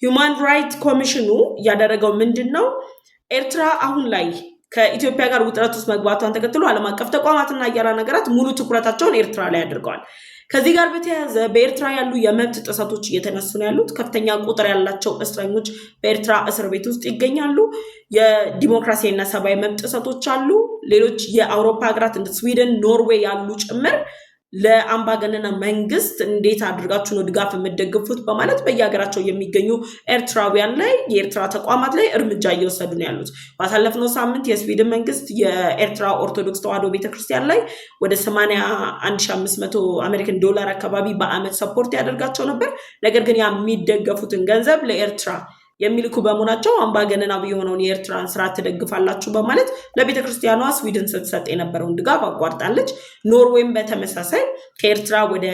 ሂውማን ራይትስ ኮሚሽኑ ያደረገው ምንድነው? ኤርትራ አሁን ላይ ከኢትዮጵያ ጋር ውጥረት ውስጥ መግባቷን ተከትሎ ዓለም አቀፍ ተቋማትና ሀያላን ሀገራት ሙሉ ትኩረታቸውን ኤርትራ ላይ አድርገዋል። ከዚህ ጋር በተያያዘ በኤርትራ ያሉ የመብት ጥሰቶች እየተነሱ ነው ያሉት። ከፍተኛ ቁጥር ያላቸው እስረኞች በኤርትራ እስር ቤት ውስጥ ይገኛሉ። የዲሞክራሲና ሰብአዊ መብት ጥሰቶች አሉ። ሌሎች የአውሮፓ ሀገራት እንደ ስዊድን፣ ኖርዌይ ያሉ ጭምር ለአምባገነን መንግስት እንዴት አድርጋችሁ ነው ድጋፍ የምትደግፉት በማለት በየሀገራቸው የሚገኙ ኤርትራውያን ላይ የኤርትራ ተቋማት ላይ እርምጃ እየወሰዱ ነው ያሉት። ባሳለፍነው ሳምንት የስዊድን መንግስት የኤርትራ ኦርቶዶክስ ተዋሕዶ ቤተክርስቲያን ላይ ወደ 81,500 አሜሪካን ዶላር አካባቢ በአመት ሰፖርት ያደርጋቸው ነበር። ነገር ግን የሚደገፉትን ገንዘብ ለኤርትራ የሚልኩ በመሆናቸው አምባገነናዊ የሆነውን የኤርትራን ስርዓት ትደግፋላችሁ በማለት ለቤተክርስቲያኗ ስዊድን ስትሰጥ የነበረውን ድጋፍ አቋርጣለች። ኖርዌይም በተመሳሳይ ከኤርትራ ወደ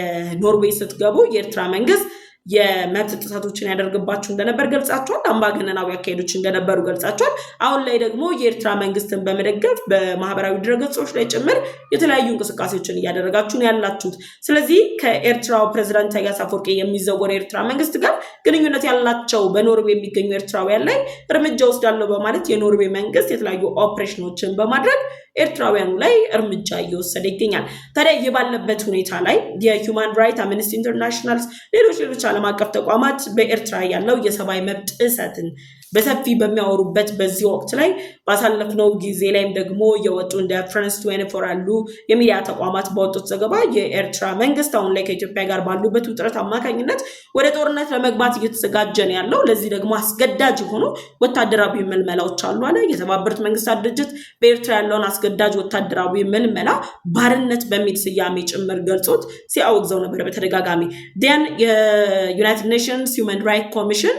ኖርዌይ ስትገቡ የኤርትራ መንግስት የመብት ጥሰቶችን ያደርግባችሁ እንደነበር ገልጻቸዋል። አምባገነናዊ አካሄዶች እንደነበሩ ገልጻቸዋል። አሁን ላይ ደግሞ የኤርትራ መንግስትን በመደገፍ በማህበራዊ ድረገጾች ላይ ጭምር የተለያዩ እንቅስቃሴዎችን እያደረጋችሁ ነው ያላችሁት። ስለዚህ ከኤርትራው ፕሬዝዳንት ኢሳያስ አፈወርቂ የሚዘወረው የኤርትራ መንግስት ጋር ግንኙነት ያላቸው በኖርዌይ የሚገኙ ኤርትራውያን ላይ እርምጃ ወስዳለሁ በማለት የኖርዌይ መንግስት የተለያዩ ኦፕሬሽኖችን በማድረግ ኤርትራውያኑ ላይ እርምጃ እየወሰደ ይገኛል። ታዲያ ይህ ባለበት ሁኔታ ላይ የሂውማን ራይትስ፣ አምነስቲ ኢንተርናሽናል፣ ሌሎች ዓለም አቀፍ ተቋማት በኤርትራ ያለው የሰብአዊ መብት ጥሰትን በሰፊ በሚያወሩበት በዚህ ወቅት ላይ ባሳለፍነው ጊዜ ላይም ደግሞ የወጡ እንደ ፍራንስ 24 ያሉ የሚዲያ ተቋማት ባወጡት ዘገባ የኤርትራ መንግስት አሁን ላይ ከኢትዮጵያ ጋር ባሉበት ውጥረት አማካኝነት ወደ ጦርነት ለመግባት እየተዘጋጀ ነው ያለው። ለዚህ ደግሞ አስገዳጅ የሆኑ ወታደራዊ መልመላዎች አሉ አለ። የተባበሩት መንግስታት ድርጅት በኤርትራ ያለውን አስገዳጅ ወታደራዊ መልመላ ባርነት በሚል ስያሜ ጭምር ገልጾት ሲያወግዘው ነበር በተደጋጋሚ። ዲያን የዩናይትድ ኔሽንስ ሂውማን ራይትስ ኮሚሽን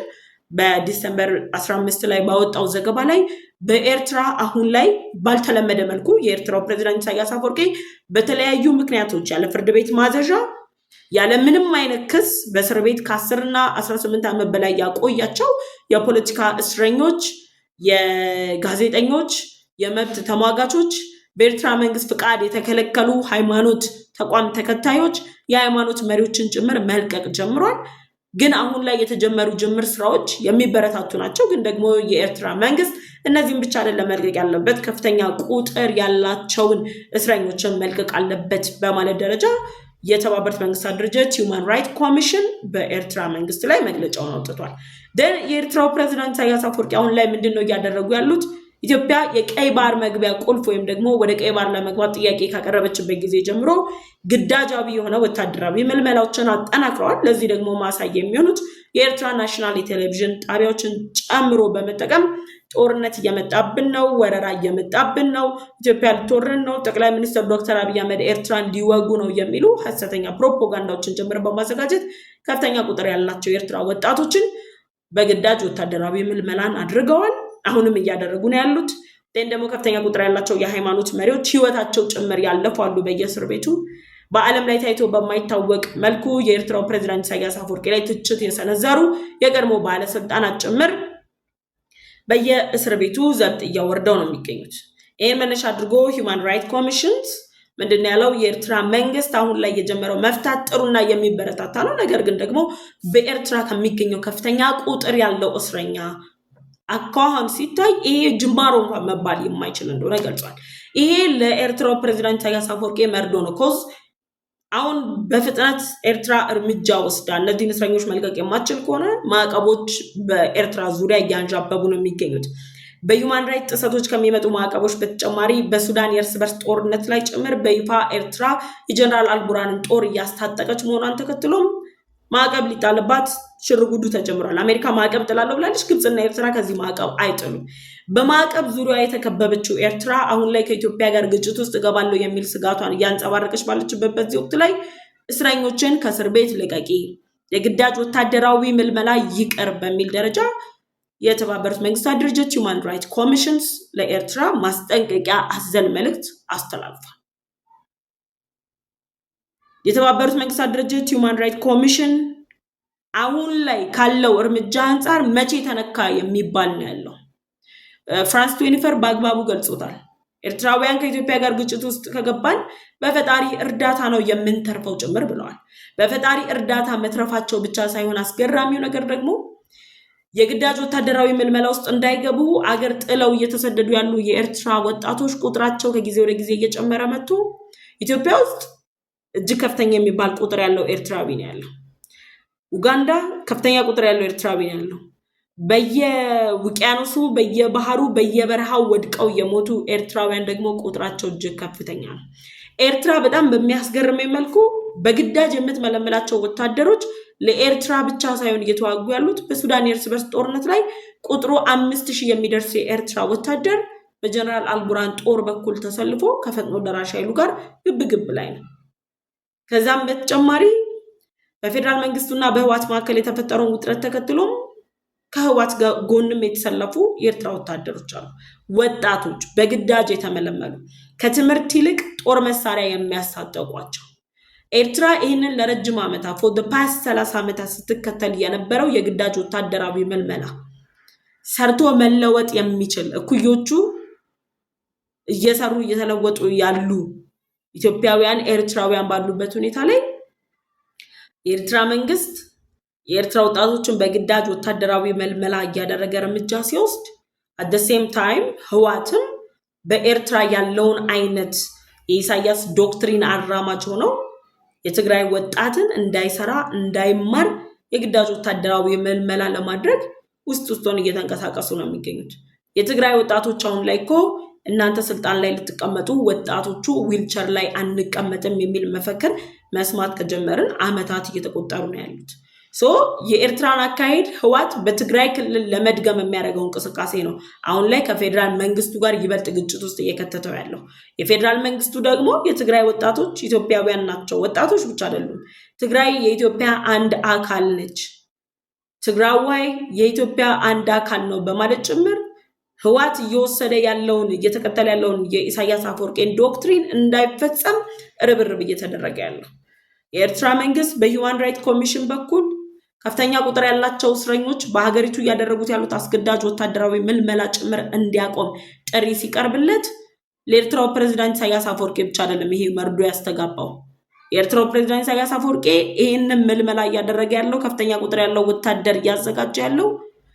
በዲሰምበር 15 ላይ ባወጣው ዘገባ ላይ በኤርትራ አሁን ላይ ባልተለመደ መልኩ የኤርትራው ፕሬዝዳንት ኢሳያስ አፈወርቂ በተለያዩ ምክንያቶች ያለ ፍርድ ቤት ማዘዣ ያለ ምንም አይነት ክስ በእስር ቤት ከ10 እና 18 ዓመት በላይ ያቆያቸው የፖለቲካ እስረኞች፣ የጋዜጠኞች፣ የመብት ተሟጋቾች፣ በኤርትራ መንግስት ፍቃድ የተከለከሉ ሃይማኖት ተቋም ተከታዮች፣ የሃይማኖት መሪዎችን ጭምር መልቀቅ ጀምሯል። ግን አሁን ላይ የተጀመሩ ጅምር ስራዎች የሚበረታቱ ናቸው። ግን ደግሞ የኤርትራ መንግስት እነዚህም ብቻ አይደለም መልቀቅ ያለበት፣ ከፍተኛ ቁጥር ያላቸውን እስረኞችን መልቀቅ አለበት በማለት ደረጃ የተባበሩት መንግስታት ድርጅት ሂውማን ራይትስ ኮሚሽን በኤርትራ መንግስት ላይ መግለጫውን አውጥቷል። የኤርትራው ፕሬዝዳንት ኢሳያስ አፈወርቂ አሁን ላይ ምንድነው እያደረጉ ያሉት? ኢትዮጵያ የቀይ ባህር መግቢያ ቁልፍ ወይም ደግሞ ወደ ቀይ ባህር ለመግባት ጥያቄ ካቀረበችበት ጊዜ ጀምሮ ግዳጃዊ የሆነ ወታደራዊ መልመላዎችን አጠናክረዋል። ለዚህ ደግሞ ማሳያ የሚሆኑት የኤርትራ ናሽናል ቴሌቪዥን ጣቢያዎችን ጨምሮ በመጠቀም ጦርነት እየመጣብን ነው፣ ወረራ እየመጣብን ነው፣ ኢትዮጵያ ልትወረን ነው፣ ጠቅላይ ሚኒስትር ዶክተር አብይ አህመድ ኤርትራን ሊወጉ ነው የሚሉ ሐሰተኛ ፕሮፓጋንዳዎችን ጭምር በማዘጋጀት ከፍተኛ ቁጥር ያላቸው የኤርትራ ወጣቶችን በግዳጅ ወታደራዊ መልመላን አድርገዋል። አሁንም እያደረጉ ነው ያሉት። ደግሞ ከፍተኛ ቁጥር ያላቸው የሃይማኖት መሪዎች ህይወታቸው ጭምር ያለፋሉ በየእስር ቤቱ። በዓለም ላይ ታይቶ በማይታወቅ መልኩ የኤርትራው ፕሬዝዳንት ኢሳያስ አፈወርቂ ላይ ትችት የሰነዘሩ የቀድሞ ባለስልጣናት ጭምር በየእስር ቤቱ ዘብጥ እያወርደው ነው የሚገኙት። ይህን መነሻ አድርጎ ሂውማን ራይትስ ኮሚሽን ምንድነው ያለው? የኤርትራ መንግስት አሁን ላይ የጀመረው መፍታት ጥሩና የሚበረታታ ነው። ነገር ግን ደግሞ በኤርትራ ከሚገኘው ከፍተኛ ቁጥር ያለው እስረኛ አኳኋን ሲታይ ይሄ ጅማሮ እንኳን መባል የማይችል እንደሆነ ገልጿል። ይሄ ለኤርትራው ፕሬዝዳንት ኢሳያስ አፈወርቂ መርዶ ነው። ኮዝ አሁን በፍጥነት ኤርትራ እርምጃ ወስዳ እነዚህን እስረኞች መልቀቅ የማትችል ከሆነ ማዕቀቦች በኤርትራ ዙሪያ እያንዣበቡ ነው የሚገኙት። በሂውማን ራይትስ ጥሰቶች ከሚመጡ ማዕቀቦች በተጨማሪ በሱዳን የእርስ በርስ ጦርነት ላይ ጭምር በይፋ ኤርትራ የጀነራል አልቡራንን ጦር እያስታጠቀች መሆኗን ተከትሎም ማዕቀብ ሊጣልባት ሽርጉዱ ተጀምሯል። አሜሪካ ማዕቀብ ጥላለሁ ብላለች። ግብፅና ኤርትራ ከዚህ ማዕቀብ አይጥሉም። በማዕቀብ ዙሪያ የተከበበችው ኤርትራ አሁን ላይ ከኢትዮጵያ ጋር ግጭት ውስጥ እገባለሁ የሚል ስጋቷን እያንጸባረቀች ባለችበት በዚህ ወቅት ላይ እስረኞችን ከእስር ቤት ልቀቂ፣ የግዳጅ ወታደራዊ ምልመላ ይቅር በሚል ደረጃ የተባበሩት መንግስታት ድርጅት ሁማን ራይት ኮሚሽንስ ለኤርትራ ማስጠንቀቂያ አዘል መልእክት አስተላልፏል። የተባበሩት መንግስታት ድርጅት ሁማን ራይት ኮሚሽን አሁን ላይ ካለው እርምጃ አንጻር መቼ ተነካ የሚባል ነው ያለው። ፍራንስ 24 በአግባቡ ገልጾታል። ኤርትራውያን ከኢትዮጵያ ጋር ግጭት ውስጥ ከገባን በፈጣሪ እርዳታ ነው የምንተርፈው ጭምር ብለዋል። በፈጣሪ እርዳታ መትረፋቸው ብቻ ሳይሆን አስገራሚው ነገር ደግሞ የግዳጅ ወታደራዊ ምልመላ ውስጥ እንዳይገቡ አገር ጥለው እየተሰደዱ ያሉ የኤርትራ ወጣቶች ቁጥራቸው ከጊዜ ወደ ጊዜ እየጨመረ መጥቶ ኢትዮጵያ ውስጥ እጅግ ከፍተኛ የሚባል ቁጥር ያለው ኤርትራዊ ነው ያለው። ኡጋንዳ ከፍተኛ ቁጥር ያለው ኤርትራዊ ነው ያለው። በየውቅያኖሱ በየባህሩ በየበረሃው ወድቀው የሞቱ ኤርትራውያን ደግሞ ቁጥራቸው እጅግ ከፍተኛ ነው። ኤርትራ በጣም በሚያስገርም መልኩ በግዳጅ የምትመለመላቸው ወታደሮች ለኤርትራ ብቻ ሳይሆን እየተዋጉ ያሉት በሱዳን የእርስ በርስ ጦርነት ላይ ቁጥሩ 5000 የሚደርስ የኤርትራ ወታደር በጀነራል አልቡራን ጦር በኩል ተሰልፎ ከፈጥኖ ደራሽ ኃይሉ ጋር ግብግብ ላይ ነው። ከዛም በተጨማሪ በፌደራል መንግስቱና በህዋት መካከል የተፈጠረውን ውጥረት ተከትሎም ከህዋት ጎንም የተሰለፉ የኤርትራ ወታደሮች አሉ። ወጣቶች በግዳጅ የተመለመሉ ከትምህርት ይልቅ ጦር መሳሪያ የሚያስታጠቋቸው። ኤርትራ ይህንን ለረጅም ዓመታት for the past 30 ዓመታት ስትከተል የነበረው የግዳጅ ወታደራዊ ምልመላ ሰርቶ መለወጥ የሚችል እኩዮቹ እየሰሩ እየተለወጡ ያሉ ኢትዮጵያውያን ኤርትራውያን ባሉበት ሁኔታ ላይ የኤርትራ መንግስት የኤርትራ ወጣቶችን በግዳጅ ወታደራዊ መልመላ እያደረገ እርምጃ ሲወስድ at the same time ህዋትም በኤርትራ ያለውን አይነት የኢሳያስ ዶክትሪን አራማጅ ሆነው የትግራይ ወጣትን እንዳይሰራ እንዳይማር የግዳጅ ወታደራዊ መልመላ ለማድረግ ውስጡን እየተንቀሳቀሱ ነው የሚገኙት። የትግራይ ወጣቶች አሁን ላይ እኮ እናንተ ስልጣን ላይ ልትቀመጡ ወጣቶቹ ዊልቸር ላይ አንቀመጥም የሚል መፈክር መስማት ከጀመርን አመታት እየተቆጠሩ ነው ያሉት። የኤርትራን አካሄድ ህዋት በትግራይ ክልል ለመድገም የሚያደርገው እንቅስቃሴ ነው አሁን ላይ ከፌደራል መንግስቱ ጋር ይበልጥ ግጭት ውስጥ እየከተተው ያለው። የፌደራል መንግስቱ ደግሞ የትግራይ ወጣቶች ኢትዮጵያውያን ናቸው፣ ወጣቶች ብቻ አይደሉም። ትግራይ የኢትዮጵያ አንድ አካል ነች፣ ትግራዋይ የኢትዮጵያ አንድ አካል ነው በማለት ጭምር ህዋት እየወሰደ ያለውን እየተከተለ ያለውን የኢሳያስ አፈወርቂን ዶክትሪን እንዳይፈጸም ርብርብ እየተደረገ ያለው። የኤርትራ መንግስት በሂውማን ራይት ኮሚሽን በኩል ከፍተኛ ቁጥር ያላቸው እስረኞች በሀገሪቱ እያደረጉት ያሉት አስገዳጅ ወታደራዊ ምልመላ ጭምር እንዲያቆም ጥሪ ሲቀርብለት ለኤርትራው ፕሬዝዳንት ኢሳያስ አፈወርቂ ብቻ አይደለም ይሄ መርዶ ያስተጋባው። የኤርትራው ፕሬዝዳንት ኢሳያስ አፈወርቂ ይሄንን ምልመላ እያደረገ ያለው ከፍተኛ ቁጥር ያለው ወታደር እያዘጋጀ ያለው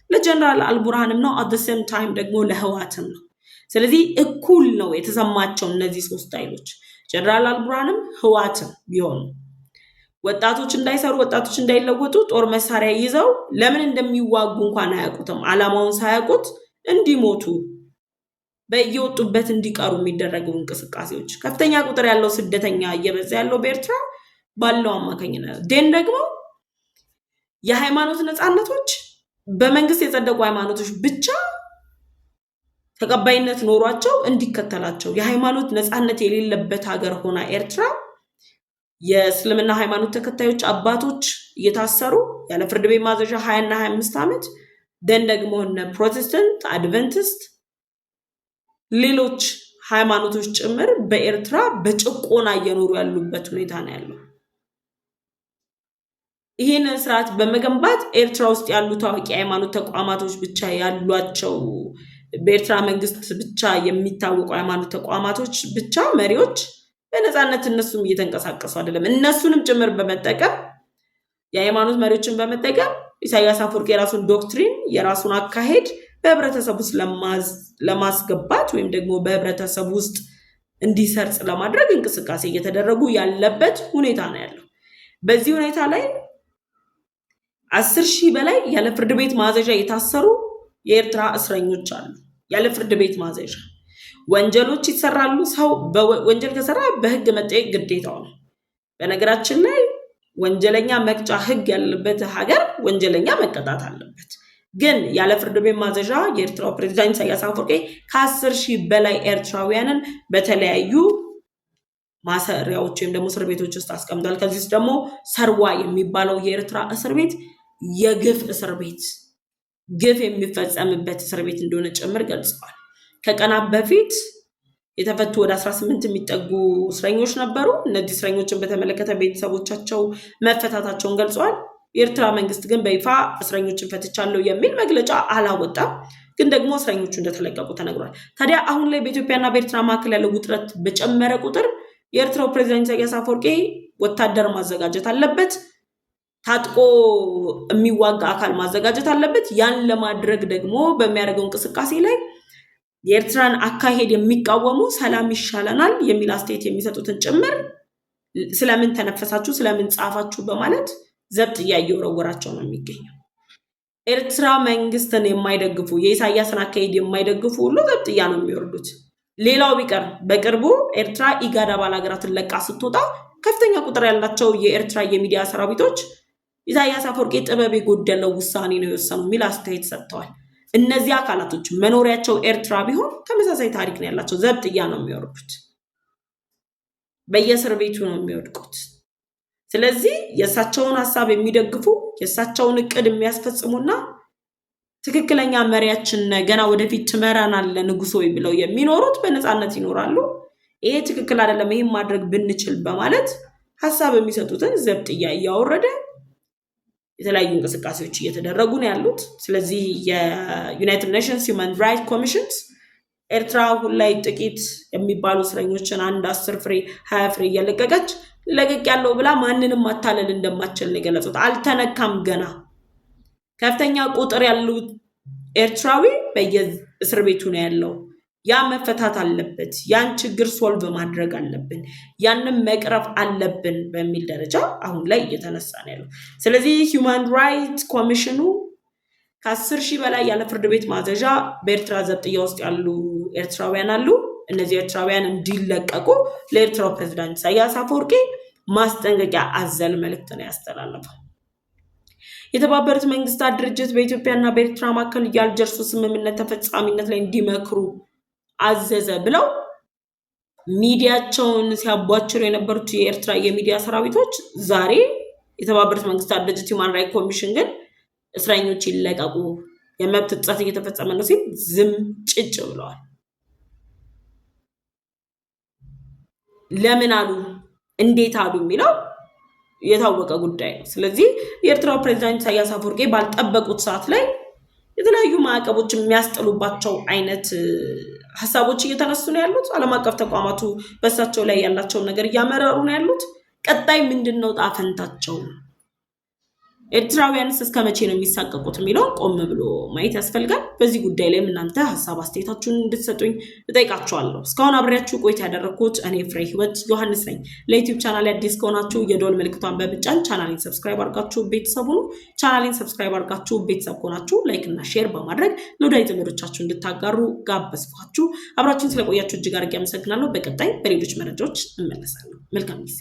ለጀነራል አልቡርሃንም ነው፣ at the same time ደግሞ ለህዋትም ነው። ስለዚህ እኩል ነው የተሰማቸው እነዚህ ሶስት ኃይሎች ጀነራል አልቡርሃንም ህዋትም ቢሆኑ ወጣቶች እንዳይሰሩ ወጣቶች እንዳይለወጡ ጦር መሳሪያ ይዘው ለምን እንደሚዋጉ እንኳን አያውቁትም። አላማውን ሳያውቁት እንዲሞቱ በየወጡበት እንዲቀሩ የሚደረጉ እንቅስቃሴዎች ከፍተኛ ቁጥር ያለው ስደተኛ እየበዛ ያለው በኤርትራ ባለው አማካኝነት ደን ደግሞ የሃይማኖት ነፃነቶች በመንግስት የጸደቁ ሃይማኖቶች ብቻ ተቀባይነት ኖሯቸው እንዲከተላቸው የሃይማኖት ነፃነት የሌለበት ሀገር ሆና ኤርትራ የእስልምና ሃይማኖት ተከታዮች አባቶች እየታሰሩ ያለ ፍርድ ቤት ማዘዣ 20 እና 25 ዓመት ደን ደግሞ ፕሮቴስታንት አድቨንቲስት ሌሎች ሃይማኖቶች ጭምር በኤርትራ በጭቆና እየኖሩ ያሉበት ሁኔታ ነው ያለው። ይህን ስርዓት በመገንባት ኤርትራ ውስጥ ያሉ ታዋቂ ሃይማኖት ተቋማቶች ብቻ ያሏቸው በኤርትራ መንግስት ብቻ የሚታወቁ ሃይማኖት ተቋማቶች ብቻ መሪዎች በነፃነት እነሱም እየተንቀሳቀሱ አይደለም። እነሱንም ጭምር በመጠቀም የሃይማኖት መሪዎችን በመጠቀም ኢሳያስ አፈወርቂ የራሱን ዶክትሪን የራሱን አካሄድ በህብረተሰብ ውስጥ ለማስገባት ወይም ደግሞ በህብረተሰብ ውስጥ እንዲሰርጽ ለማድረግ እንቅስቃሴ እየተደረጉ ያለበት ሁኔታ ነው ያለው። በዚህ ሁኔታ ላይ 10,000 በላይ ያለ ፍርድ ቤት ማዘዣ የታሰሩ የኤርትራ እስረኞች አሉ። ያለ ፍርድ ቤት ማዘዣ ወንጀሎች ይሰራሉ። ሰው ወንጀል ከሰራ በህግ መጠየቅ ግዴታው ነው። በነገራችን ላይ ወንጀለኛ መቅጫ ህግ ያለበት ሀገር ወንጀለኛ መቀጣት አለበት። ግን ያለ ፍርድ ቤት ማዘዣ የኤርትራው ፕሬዝዳንት ኢሳያስ አፈወርቂ ከ10,000 በላይ ኤርትራውያንን በተለያዩ ማሰሪያዎች ወይም ደግሞ እስር ቤቶች ውስጥ አስቀምጧል። ከዚህ ውስጥ ደግሞ ሰርዋ የሚባለው የኤርትራ እስር ቤት የግፍ እስር ቤት፣ ግፍ የሚፈጸምበት እስር ቤት እንደሆነ ጭምር ገልጸዋል። ከቀናት በፊት የተፈቱ ወደ 18 የሚጠጉ እስረኞች ነበሩ። እነዚህ እስረኞችን በተመለከተ ቤተሰቦቻቸው መፈታታቸውን ገልጸዋል። የኤርትራ መንግስት ግን በይፋ እስረኞችን ፈትቻለሁ የሚል መግለጫ አላወጣም። ግን ደግሞ እስረኞቹ እንደተለቀቁ ተነግሯል። ታዲያ አሁን ላይ በኢትዮጵያና በኤርትራ መካከል ያለው ውጥረት በጨመረ ቁጥር የኤርትራው ፕሬዝዳንት ኢሳያስ አፈወርቂ ወታደር ማዘጋጀት አለበት፣ ታጥቆ የሚዋጋ አካል ማዘጋጀት አለበት። ያን ለማድረግ ደግሞ በሚያደርገው እንቅስቃሴ ላይ የኤርትራን አካሄድ የሚቃወሙ ሰላም ይሻለናል የሚል አስተያየት የሚሰጡትን ጭምር ስለምን ተነፈሳችሁ፣ ስለምን ጻፋችሁ በማለት ዘብጥያ እየወረወራቸው ነው የሚገኘው። ኤርትራ መንግስትን የማይደግፉ የኢሳያስን አካሄድ የማይደግፉ ሁሉ ዘብጥያ ነው የሚወርዱት። ሌላው ቢቀር በቅርቡ ኤርትራ ኢጋድ አባል ሀገራትን ለቃ ስትወጣ ከፍተኛ ቁጥር ያላቸው የኤርትራ የሚዲያ ሰራዊቶች ኢሳያስ አፈወርቂ ጥበብ የጎደለው ውሳኔ ነው የወሰኑ የሚል አስተያየት ሰጥተዋል። እነዚህ አካላቶች መኖሪያቸው ኤርትራ ቢሆን ተመሳሳይ ታሪክ ነው ያላቸው። ዘብጥያ ነው የሚወርዱት፣ በየእስር ቤቱ ነው የሚወድቁት። ስለዚህ የእሳቸውን ሀሳብ የሚደግፉ የእሳቸውን እቅድ የሚያስፈጽሙና ትክክለኛ መሪያችን ገና ወደፊት ትመራናለ ንጉሶ ብለው የሚኖሩት በነፃነት ይኖራሉ። ይሄ ትክክል አይደለም፣ ይሄን ማድረግ ብንችል በማለት ሀሳብ የሚሰጡትን ዘብጥያ እያወረደ የተለያዩ እንቅስቃሴዎች እየተደረጉ ነው ያሉት። ስለዚህ የዩናይትድ ኔሽንስ ሂውማን ራይትስ ኮሚሽንስ ኤርትራ አሁን ላይ ጥቂት የሚባሉ እስረኞችን 10 ፍሬ 20 ፍሬ እያለቀቀች ለቀቅ ያለው ብላ ማንንም ማታለል እንደማትችል ነው የገለጹት። አልተነካም። ገና ከፍተኛ ቁጥር ያለው ኤርትራዊ በየእስር ቤቱ ነው ያለው። ያ መፈታት አለበት። ያን ችግር ሶልቭ ማድረግ አለብን፣ ያንን መቅረፍ አለብን በሚል ደረጃ አሁን ላይ እየተነሳ ነው ያለው። ስለዚህ ሂውማን ራይትስ ኮሚሽኑ ከ10,000 በላይ ያለ ፍርድ ቤት ማዘዣ በኤርትራ ዘብጥያ ውስጥ ያሉ ኤርትራውያን አሉ። እነዚህ ኤርትራውያን እንዲለቀቁ ለኤርትራው ፕሬዝዳንት ኢሳያስ አፈወርቂ ማስጠንቀቂያ አዘል መልእክት ነው ያስተላለፈው። የተባበሩት መንግስታት ድርጅት በኢትዮጵያና በኤርትራ መካከል የአልጀርሱ ስምምነት ተፈጻሚነት ላይ እንዲመክሩ አዘዘ ብለው ሚዲያቸውን ሲያቧጭሩ የነበሩት የኤርትራ የሚዲያ ሰራዊቶች ዛሬ የተባበሩት መንግስታት ድርጅት ሂውማን ራይትስ ኮሚሽን ግን እስረኞች ይለቀቁ፣ የመብት ጥሰት እየተፈጸመ ነው ሲል ዝም ጭጭ ብለዋል። ለምን አሉ እንዴት አሉ የሚለው የታወቀ ጉዳይ ነው። ስለዚህ የኤርትራው ፕሬዝዳንት ኢሳያስ አፈወርቂ ባልጠበቁት ሰዓት ላይ የተለያዩ ማዕቀቦች የሚያስጥሉባቸው አይነት ሀሳቦች እየተነሱ ነው ያሉት። ዓለም አቀፍ ተቋማቱ በእሳቸው ላይ ያላቸውን ነገር እያመረሩ ነው ያሉት። ቀጣይ ምንድነው ጣፈንታቸው? ኤርትራውያንስ እስከ መቼ ነው የሚሳቀቁት የሚለው ቆም ብሎ ማየት ያስፈልጋል። በዚህ ጉዳይ ላይ እናንተ ሐሳብ አስተያየታችሁን እንድትሰጡኝ እጠይቃችኋለሁ። እስካሁን አብሬያችሁ ቆይታ ያደረኩት እኔ ፍሬ ህይወት ዮሐንስ ነኝ። ለዩቲዩብ ቻናል አዲስ ከሆናችሁ የደወል ምልክቷን በመጫን ቻናሌን ሰብስክራይብ አድርጋችሁ ቤተሰብ ሁኑ። ቻናሌን ሰብስክራይብ አድርጋችሁ ቤተሰብ ከሆናችሁ ላይክ እና ሼር በማድረግ ለወዳጅ ዘመዶቻችሁ እንድታጋሩ ጋበዝኳችሁ። አብራችሁን ስለቆያችሁ እጅግ አድርጌ አመሰግናለሁ። በቀጣይ በሌሎች መረጃዎች እመለሳለሁ። መልካም ጊዜ